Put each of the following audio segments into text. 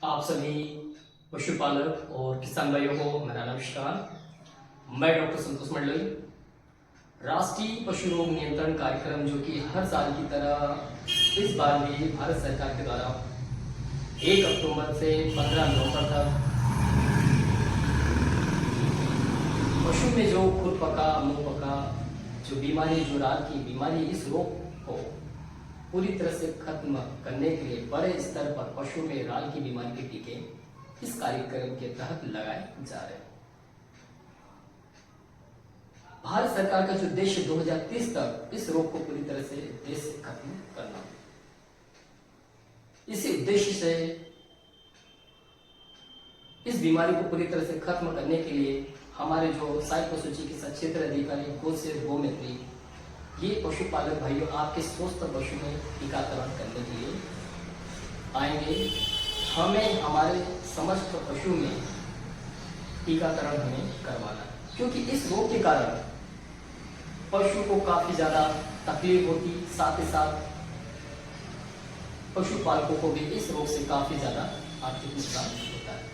आप सभी पशुपालक और किसान भाइयों को मेरा नमस्कार। मैं डॉक्टर संतोष मंडलोई। राष्ट्रीय पशु रोग नियंत्रण कार्यक्रम जो कि हर साल की तरह इस बार भी भारत सरकार के द्वारा 1 अक्टूबर से 15 नवंबर तक पशु में जो खुर पका, मुंह पका जो बीमारी, जो राल की बीमारी, इस रोग को पूरी तरह से खत्म करने के लिए बड़े स्तर पर पशु में राल की बीमारी के टीके इस कार्यक्रम के तहत लगाए जा रहे हैं। भारत सरकार का जो उद्देश्य 2030 तक इस रोग को पूरी तरह से देश से खत्म करना। इसी उद्देश्य से इस बीमारी को पूरी तरह से खत्म करने के लिए हमारे जो सहायक पशु चिकित्सा क्षेत्र अधिकारी गो सेवक गो मित्र, ये पशुपालक भाइयों आपके स्वस्थ पशु में टीकाकरण करने के लिए आएंगे। हमें हमारे समस्त पशु में टीकाकरण हमें करवाना है, क्योंकि इस रोग के कारण पशु को काफी ज्यादा तकलीफ होती, साथ ही साथ पशुपालकों को भी इस रोग से काफी ज्यादा आर्थिक नुकसान होता है।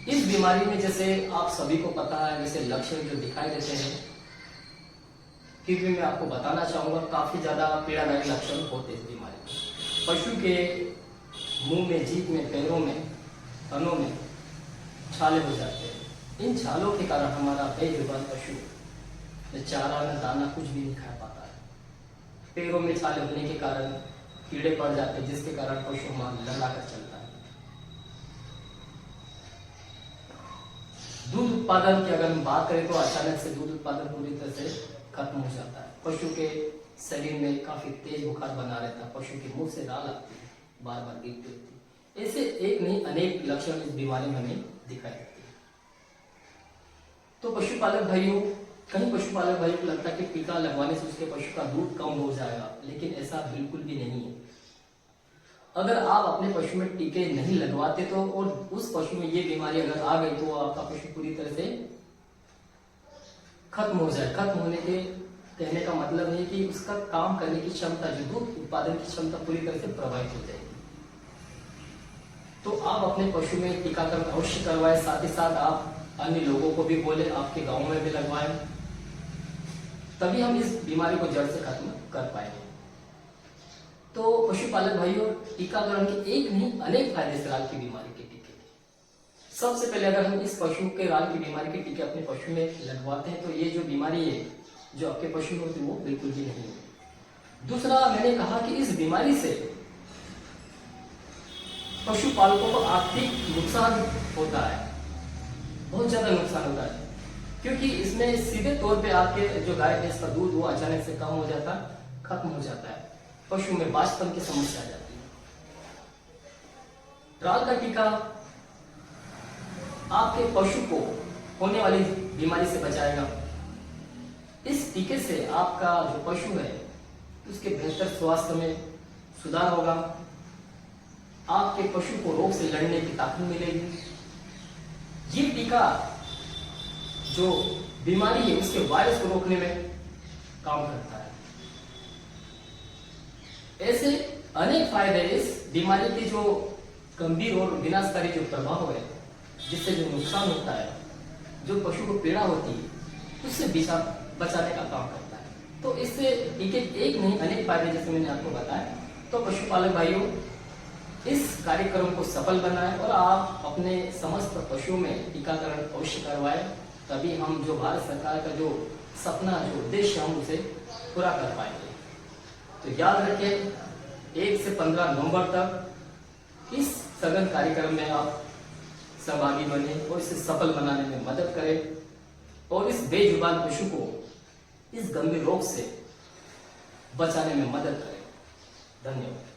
इस बीमारी में जैसे आप सभी को पता है, जैसे लक्षण जो दिखाई देते हैं, फिर भी मैं आपको बताना चाहूंगा, काफी ज्यादा पीड़ादायक लक्षण होते हैं इस बीमारी में। पशु के मुंह में, जीभ में, पैरों में, कानों में छाले हो जाते हैं। इन छालों के कारण हमारा बेजुबान पशु न चारा न दाना कुछ भी नहीं खा पाता है। पैरों में छाले होने के कारण कीड़े पड़ जाते हैं, जिसके कारण पशु हमारा लड़ाकर चलता है। दूध उत्पादन की अगर हम बात करें तो अचानक से दूध उत्पादन पूरी तरह से खत्म हो जाता है। पशु के शरीर में काफी तेज बुखार बना रहता है, पशु के मुंह से राल आती है, बार बार गिरती होती है। ऐसे एक नहीं अनेक लक्षण इस बीमारी में हमें दिखाई देते हैं। तो पशुपालक भाइयों, कहीं पशुपालक भाइयों को लगता है कि टीका लगवाने से उसके पशु का दूध कम हो जाएगा, लेकिन ऐसा बिल्कुल भी नहीं है। अगर आप अपने पशु में टीके नहीं लगवाते तो और उस पशु में ये बीमारी अगर आ गई तो आपका पशु पूरी तरह से खत्म हो जाए। खत्म होने के कहने का मतलब है कि उसका काम करने की क्षमता, जो दूध उत्पादन की क्षमता पूरी तरह से प्रभावित हो जाएगी। तो आप अपने पशु में टीकाकरण अवश्य करवाएं, साथ ही साथ आप अन्य लोगों को भी बोले, आपके गांव में भी लगवाएं, तभी हम इस बीमारी को जड़ से खत्म कर पाएंगे। तो पशुपालक भाइयों, टीकाकरण के एक नहीं अनेक फायदे राल की बीमारी के टीके। सबसे पहले अगर हम इस पशु के राल की बीमारी के टीके अपने पशु में लगवाते हैं तो ये जो बीमारी है जो आपके पशु में होती है वो बिल्कुल भी नहीं है। दूसरा, मैंने कहा कि इस बीमारी से पशुपालकों को आर्थिक नुकसान होता है, बहुत ज्यादा नुकसान होता है, क्योंकि इसमें सीधे तौर पे आपके जो गाय भैंस का दूध वो अचानक से कम हो जाता, खत्म हो जाता है। पशु में बांझपन की समस्या आ जाती है। राल का टीका आपके पशु को होने वाली बीमारी से बचाएगा। इस टीके से आपका जो पशु है उसके बेहतर स्वास्थ्य में सुधार होगा, आपके पशु को रोग से लड़ने की ताकत मिलेगी। ये टीका जो बीमारी है उसके वायरस को रोकने में काम करता है। ऐसे अनेक फायदे इस बीमारी के जो गंभीर और विनाशकारी जो प्रभाव है, जिससे जो नुकसान होता है, जो पशु को पीड़ा होती है, उससे बचाने का काम करता है। तो इससे टीके एक नहीं अनेक फायदे जैसे मैंने आपको बताया। तो पशुपालक भाइयों, इस कार्यक्रम को सफल बनाएं और आप अपने समस्त पशुओं में टीकाकरण अवश्य करवाएं, तभी हम जो भारत सरकार का जो सपना, जो उद्देश्य हम उसे पूरा कर पाएंगे। तो याद रखें, 1 से 15 नवंबर तक इस सघन कार्यक्रम में आप सहभागी बने और इसे सफल बनाने में मदद करें और इस बेजुबान पशु को इस गंभीर रोग से बचाने में मदद करें। धन्यवाद।